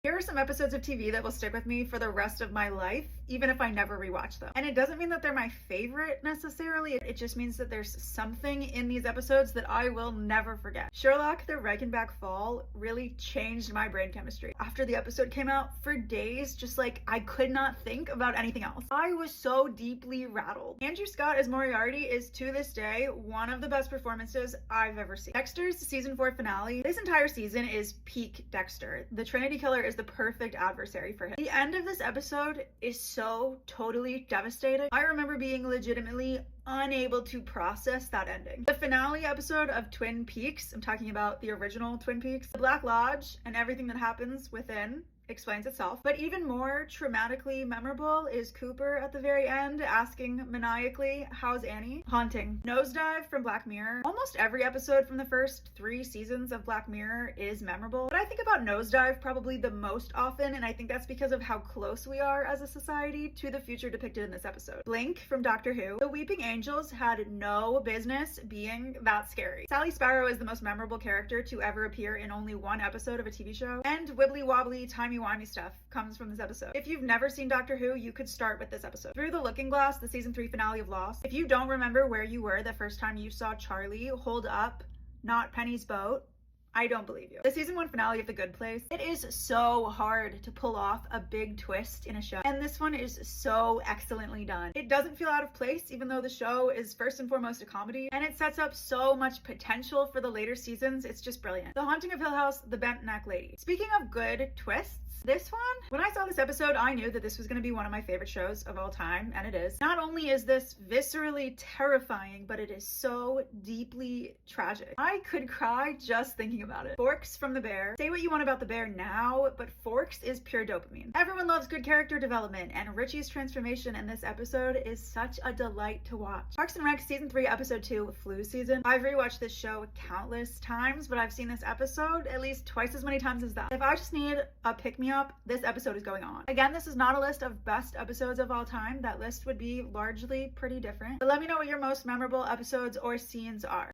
Here are some episodes of TV that will stick with me for the rest of my life, even if I never rewatch them. And it doesn't mean that they're my favorite necessarily, it just means that there's something in these episodes that I will never forget. Sherlock the Reichenbach Fall really changed my brain chemistry. After the episode came out, for days, just like I could not think about anything else. I was so deeply rattled. Andrew Scott as Moriarty is to this day one of the best performances I've ever seen. Dexter's season 4 finale, this entire season is peak Dexter. The Trinity Killer is the perfect adversary for him. The end of this episode is so totally devastating. I remember being legitimately unable to process that ending. The finale episode of Twin Peaks, I'm talking about the original Twin Peaks, the Black Lodge and everything that happens within explains itself. But even more traumatically memorable is Cooper at the very end asking maniacally, "How's Annie?" Haunting. Nosedive from Black Mirror. Almost every episode from the first 3 seasons of Black Mirror is memorable, but I think about Nosedive probably the most often, and I think that's because of how close we are as a society to the future depicted in this episode. Blink from Doctor Who. The Weeping Angels had no business being that scary. Sally Sparrow is the most memorable character to ever appear in only one episode of a TV show, and wibbly wobbly timey-wimey stuff comes from this episode. If you've never seen Doctor Who, you could start with this episode. Through the Looking Glass, the season 3 finale of Lost. If you don't remember where you were the first time you saw Charlie hold up not Penny's boat, I don't believe you. The season 1 finale of The Good Place. It is so hard to pull off a big twist in a show, and this one is so excellently done. It doesn't feel out of place, even though the show is first and foremost a comedy, and it sets up so much potential for the later seasons. It's just brilliant. The Haunting of Hill House, The Bent Neck Lady. Speaking of good twists, this one, when I saw this episode, I knew that this was going to be one of my favorite shows of all time, and it is. Not only is this viscerally terrifying, but it is so deeply tragic. I could cry just thinking about it. Forks from The Bear. Say what you want about The Bear now, but Forks is pure dopamine. Everyone loves good character development, and Richie's transformation in this episode is such a delight to watch. Parks and Rec season 3 episode 2, Flu Season. I've rewatched this show countless times, but I've seen this episode at least twice as many times as that. If I just need a pick-me-up, this episode is going on. Again, this is not a list of best episodes of all time. That list would be largely pretty different. But let me know what your most memorable episodes or scenes are.